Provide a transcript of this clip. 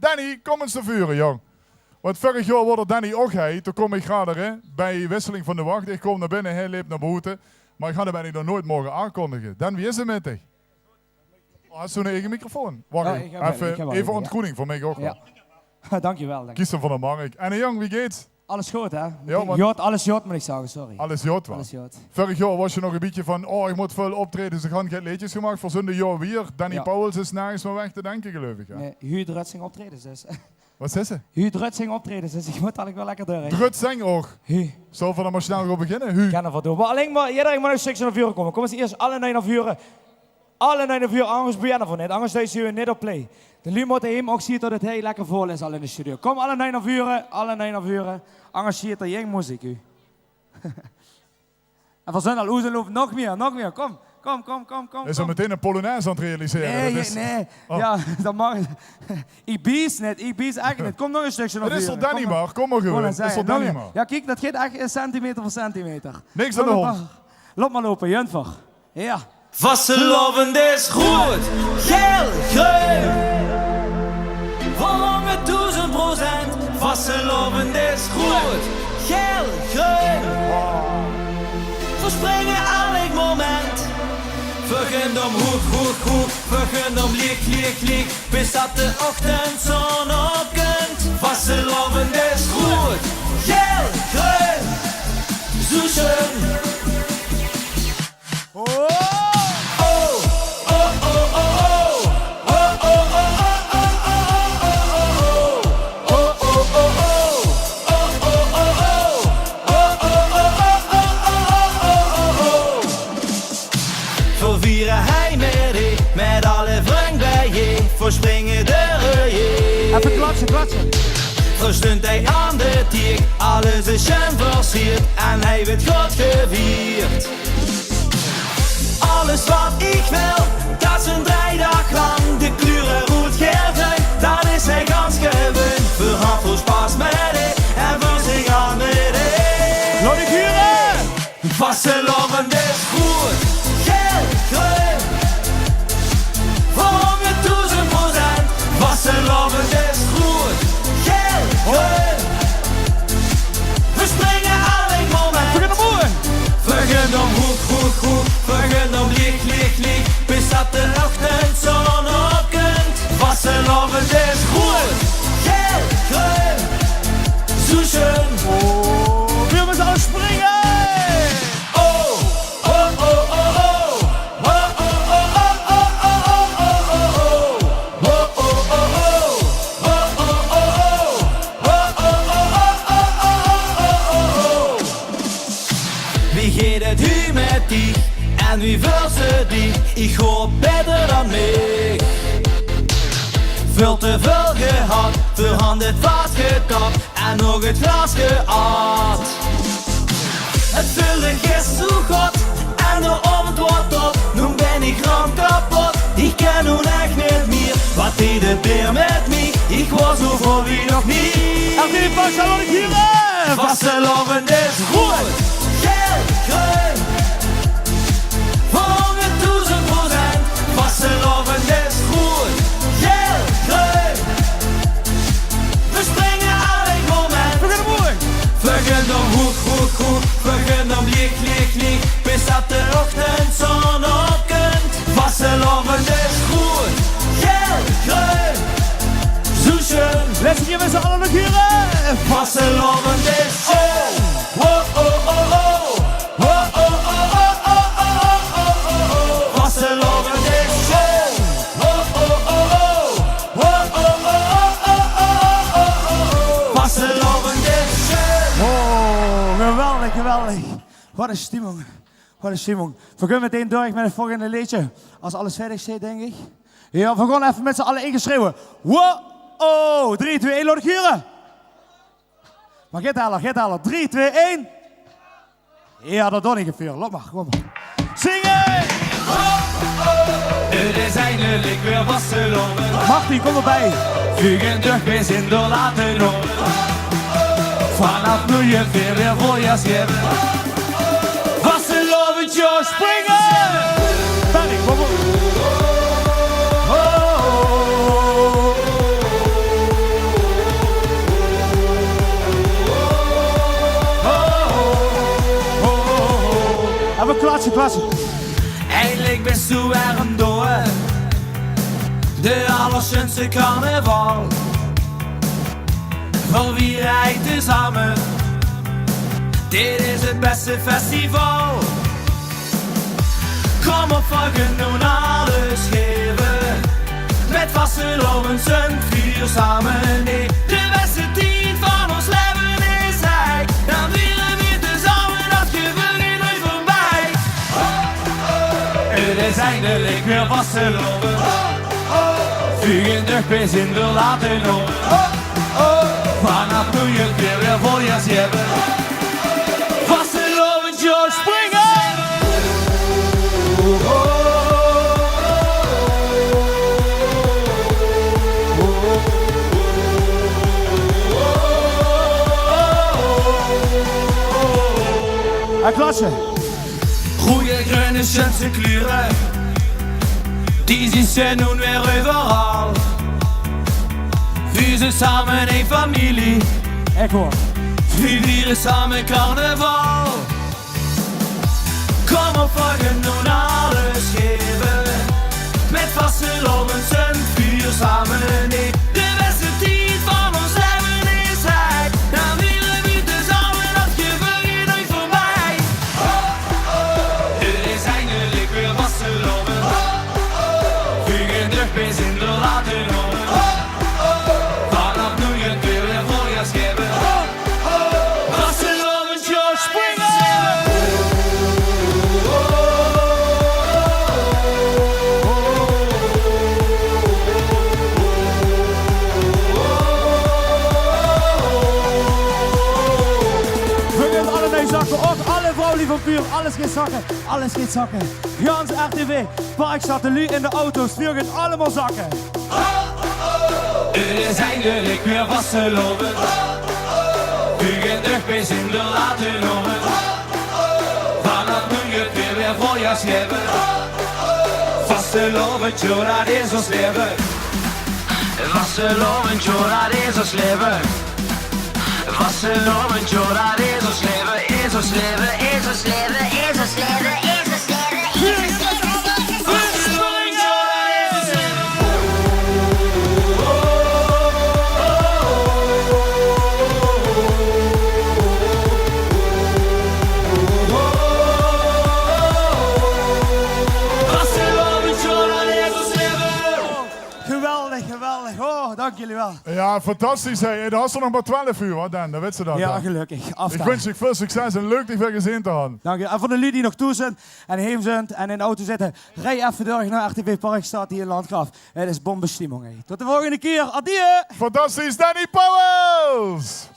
Danny, kom eens te vuren, jong. Want vorig jaar wordt Danny ook hij. Toen kom ik graden bij wisseling van de wacht. Ik kom naar binnen, hij liep naar buiten. Maar ik ga er ben ik nog nooit mogen aankondigen. Dan, wie is er met dich? Oh, hast du een eigen microfoon? Wacht even ontgroening voor mij ook wel. Ja. Dankjewel. Kies hem van de markt. En jong, wie geht's? Alles goed, hè? Ja, alles jod moet ik zeggen, sorry. Alles jod, wel. Vorig jaar was je nog een beetje van, ik moet veel optreden. Ze gaan geen liedjes gemaakt voor zonde jaar weer. Danny Pauwels is nergens meer weg te denken, geloof ik. Ja. Nee, Huub Drutsing optreden dus. Wat is ze? Huub Drutsing optreden dus, ik moet eigenlijk wel lekker door. Drutsing ook? Zullen we dan maar snel gaan beginnen? Huub? Ik kan ervoor doen. Maar alleen maar, iedereen moet nog 6 naar vuren komen. Kom eens eerst alle 9 naar vuren. Alle 9 naar vuren, anders beginnen voor net. Anders is je niet op play. De lui moet hem ook zien dat het heel lekker vol is al in de studio. Kom alle 9 naar vuren, alle 9 naar vuren. Anders ziet er geen muziek u. En van z'n al oezen loopt nog meer. Kom. Is er meteen een Polonaise aan het realiseren? Nee. Oh. Ja, dat mag. Ik bies echt niet. Kom nog een stukje naar vuren. Het is toch Danny maar, kom maar gewoon. Het is toch Danny maar. Ja, kijk, dat gaat echt centimeter voor centimeter. Niks aan de hand. Loop maar lopen, Junfer. Ja. Vastelovend is goed, geel, groen. Voor 100.000%. Vastelovend is goed, geel, groen. Verspringen elk moment. Vergun om goed. Vergun om liek. Bis dat de ochtendzon opkomt. Vastelovend is goed, geel, groen. Zo schön. Met alle vrienden bij je, voor springen de reuien. Even klatsen. Verstunt hij aan de tier, alles is schön versierd en hij wordt God gevierd. Alles wat ik wil, dat is een 3 dagen lang. De kleuren rood, geel, groen, dat is hij ganz gewoon. We gaan voor spaas met hij en we zingen aan met hij. Laat ik huren! Vastelovend is goed, geel, groen. 100.000%. Vastelovend is goed, geel, groen. We springen elk moment. Vergun om goed. Vergun om liek. Bis dat de ochtendzon opkomt. Vastelovend is goed, geel, groen. Zo schön. We moeten al springen. En wie wil ze die? Ik hoor beter dan mij. Veel te veel gehad, verhandeld wat getapt en nog het glas geat. Het vulde gist zo goed en de avond wordt op. Nu ben ik ram kapot, ik ken nu echt niet meer. Wat deed het weer met mij? Ik was zo voor wie nog niet. En die pas zal ik hier. Vastelovend is goed, geel, groen. 100.000%. Vastelovend is goed, geel, groen. We springen elk moment. Vergun om goed. Vergun om liek. Bis dat de ochtendzon opkomt. Vastelovend is goed, geel, groen. Zo schön. Let's give us alle nog huren. Vastelovend is schön. Vastelovend is schön. Vastelovend is schön. Geweldig. Wat een stimmung. We gaan meteen door met het volgende liedje. Als alles verdig is, denk ik. Ja, we gaan even met z'n allen ingeschreeuwen. Wow! 3, 2, 1, laat ik huren. Maar get halen. 3, 2, 1. Ja, dat doe ik even. Loop maar, kom maar. Zingen! Het is eindelijk weer Vastelovend. Martin, kom erbij. Vliegen terug weer zin door laten horen. Vanaf nu je weer voor je schip. Vastelovend, joh, springen! Barry, kom op. klatsen. Eindelijk bist du weer een door. De allerschönste carnaval. Voor wie rijdt er samen? Dit is het beste festival. Kom op, we kunnen alles geven. Met vastelovens een vuur samen. Nee, de beste tijd van ons leven is hij. Dan vieren we tezamen, dat gebeurt nooit voorbij. Het is eindelijk weer vasteloven. Vuur terug bij zin wil laten lopen. Vanaf nu je weer voor je hebben. Vasteloven, George, springen! En klatsen. Goeie groene schönste kleuren, die zien ze nu weer overal. Vuur samen een familie, Ik hoor. we vieren samen carnaval. Kom op, we kunnen alles geven. Met vastelovens een vuur samen. Nee, de beste tijd van ons leven is hij. Dan vieren we tezamen, dat gebeurt nooit voorbij. Het is eindelijk weer vasteloven. Vuur terug bij zin wil laten lopen. Vanaf nu je weer voor je scheppen. Vasteloven, George, springen! Begint alle mee zakken, ook alle vrouwen van puur, alles gaat zakken, alles gaat zakken. Gans RTV, Parkstad, de Lu in de auto's, vuur gaat allemaal zakken. Het is eindelijk weer vasteloven. Vuur terug bij zin wil laten lopen. Vanaf nu je het weer voor je scheppen. Vasteloven, joh, dat is ons leven. Vasteloven, joh, dat is ons leven. Vasteloven, joh, dat is ons leven, is ons leven, is ons leven, is ons leven, is ons leven, is ons leven. Vasteloven, joh, dat is ons leven. Geweldig, geweldig. Oh, dank jullie wel. Ja, fantastisch. Hey. Er was er nog maar 12 uur, hoor, Dan weet ze dat. Ja, dan. gelukkig. Ik Aftaan. wens je veel succes en leuk dich weer gezien te hebben. Dank je. En voor de jullie die nog toe zijn en heen zijn en in de auto zitten, rij even door naar RTV Parkstad hier in Landgraaf. Het is bombestimmung. Tot de volgende keer. Adieu! Fantastisch, Danny Powels!